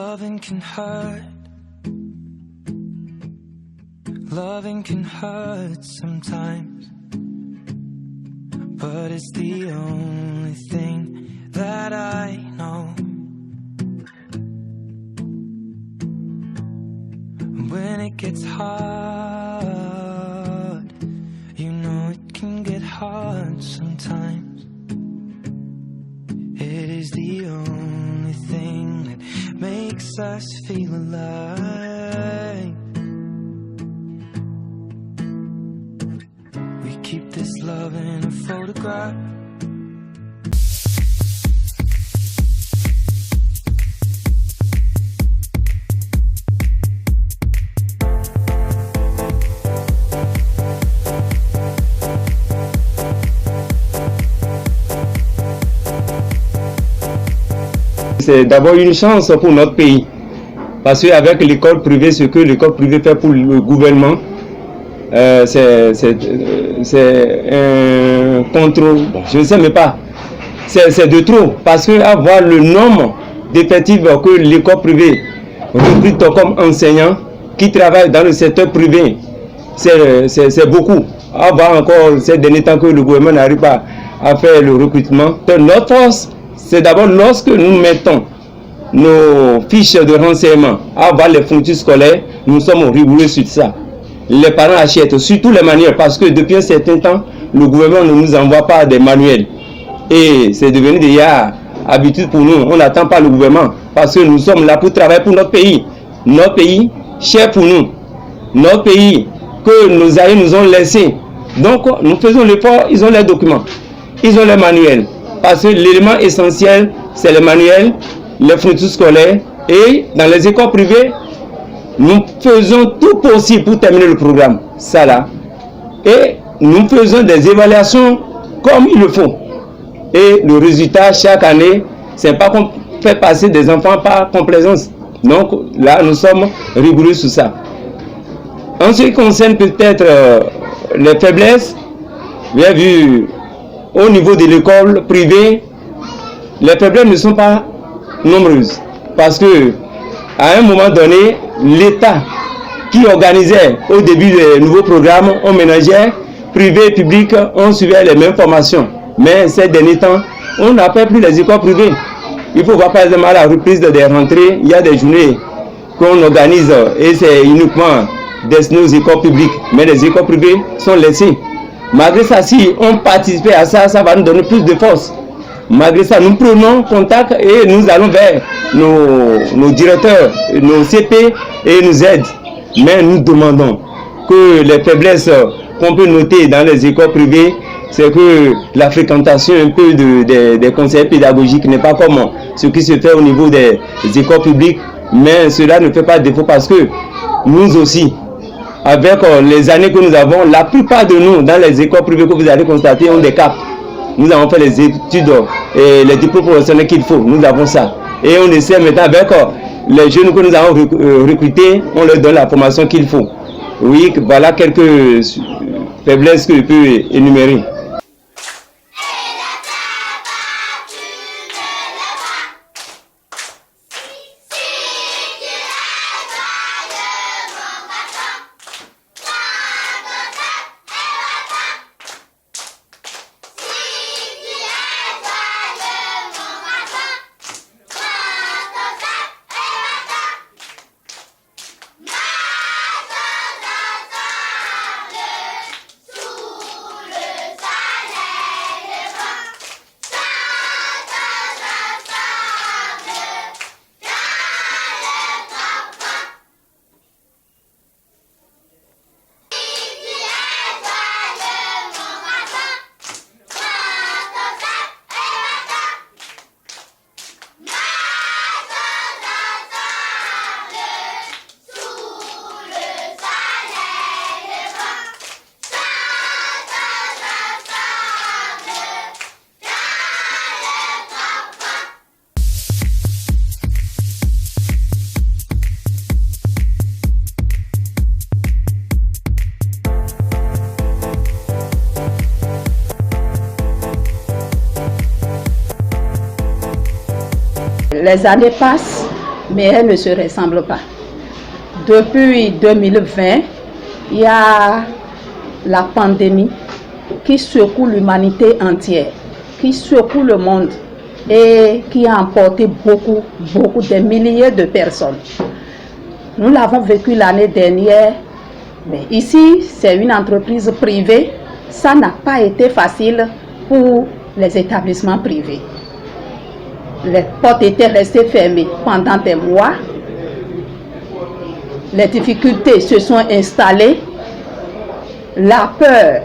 Loving can hurt. Loving can hurt sometimes, but it's the only thing that I know. When it gets hard, you know it can get hard sometimes. It is the only thing that makes us feel alive. We keep this love in a photograph. C'est d'abord une chance pour notre pays, parce qu'avec l'école privée, ce que l'école privée fait pour le gouvernement, c'est un contrôle, bon, je ne sais même pas, c'est de trop, parce qu'avoir le nombre d'effectifs que l'école privée recrute comme enseignants qui travaillent dans le secteur privé, c'est beaucoup. Avoir encore ces derniers temps que le gouvernement n'arrive pas à faire le recrutement. Donc, notre force, c'est d'abord lorsque nous mettons nos fiches de renseignement avant les fournitures scolaires, nous sommes rigoureux sur ça. Les parents achètent surtout les manuels parce que depuis un certain temps, le gouvernement ne nous envoie pas des manuels. Et c'est devenu déjà habitude pour nous. On n'attend pas le gouvernement parce que nous sommes là pour travailler pour notre pays. Notre pays, cher pour nous. Notre pays que nos aïeux nous ont laissé. Donc nous faisons l'effort, ils ont les documents, ils ont les manuels. Parce que l'élément essentiel, c'est les manuels, les fournitures scolaires. Et dans les écoles privées, nous faisons tout possible pour terminer le programme. Ça là. Et nous faisons des évaluations comme il le faut. Et le résultat, chaque année, c'est pas qu'on fait passer des enfants par complaisance. Donc là, nous sommes rigoureux sur ça. En ce qui concerne peut-être les faiblesses, bien vu, au niveau de l'école privée, les faiblesses ne sont pas nombreuses. Parce que, à un moment donné, l'État qui organisait au début des nouveaux programmes, on ménageait, privé et public, on suivait les mêmes formations. Mais ces derniers temps, on n'appelle plus les écoles privées. Il faut voir par exemple à la reprise des rentrées, il y a des journées qu'on organise et c'est uniquement destiné aux écoles publiques. Mais les écoles privées sont laissées. Malgré ça, si on participait à ça, ça va nous donner plus de force. Malgré ça, nous prenons contact et nous allons vers nos directeurs, nos CP et nous aident. Mais nous demandons que les faiblesses qu'on peut noter dans les écoles privées, c'est que la fréquentation un peu des conseillers pédagogiques n'est pas comme ce qui se fait au niveau des écoles publiques. Mais cela ne fait pas défaut parce que nous aussi, avec les années que nous avons, la plupart de nous, dans les écoles privées que vous allez constater, ont des caps. Nous avons fait les études et les diplômes professionnels qu'il faut. Nous avons ça. Et on essaie maintenant avec les jeunes que nous avons recrutés, on leur donne la formation qu'il faut. Oui, voilà quelques faiblesses que je peux énumérer. Les années passent mais elles ne se ressemblent pas. Depuis 2020, il y a la pandémie qui secoue l'humanité entière, qui secoue le monde et qui a emporté beaucoup, des milliers de personnes. Nous l'avons vécu l'année dernière, mais ici, c'est une entreprise privée. Ça n'a pas été facile pour les établissements privés. Les portes étaient restées fermées pendant des mois. Les difficultés se sont installées. La peur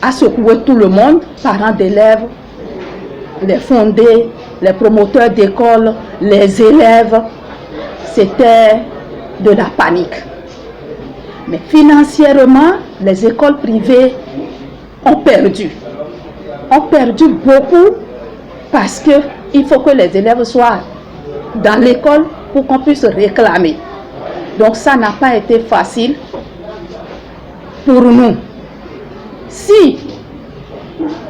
a secoué tout le monde, parents d'élèves, les fondés, les promoteurs d'écoles, les élèves. C'était de la panique. Mais financièrement, les écoles privées ont perdu. Ont perdu beaucoup parce qu'il faut que les élèves soient dans l'école pour qu'on puisse réclamer. Donc ça n'a pas été facile pour nous. Si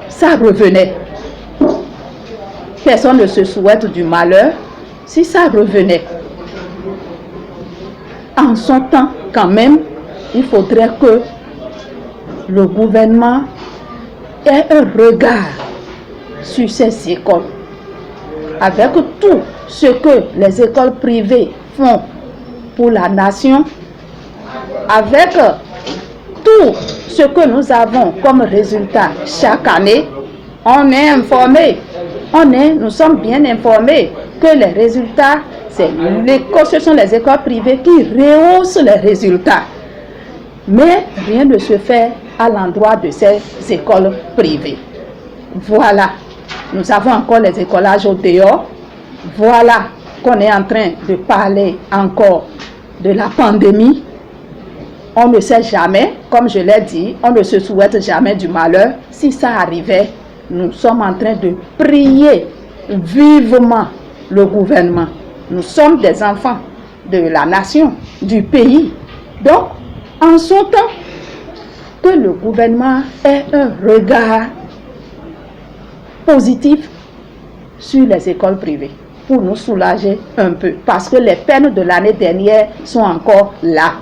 ça revenait, personne ne se souhaite du malheur, si ça revenait, en son temps quand même, il faudrait que le gouvernement ait un regard sur ces écoles. Avec tout ce que les écoles privées font pour la nation, avec tout ce que nous avons comme résultat chaque année, on est informé, nous sommes bien informés que les résultats, ce sont les écoles privées qui rehaussent les résultats. Mais rien ne se fait à l'endroit de ces écoles privées. Voilà, nous avons encore les écolages au dehors. Voilà qu'on est en train de parler encore de la pandémie. On ne sait jamais, comme je l'ai dit, on ne se souhaite jamais du malheur. Si ça arrivait, nous sommes en train de prier vivement le gouvernement. Nous sommes des enfants de la nation, du pays. Donc, en son temps, que le gouvernement ait un regard positif sur les écoles privées pour nous soulager un peu. Parce que les peines de l'année dernière sont encore là.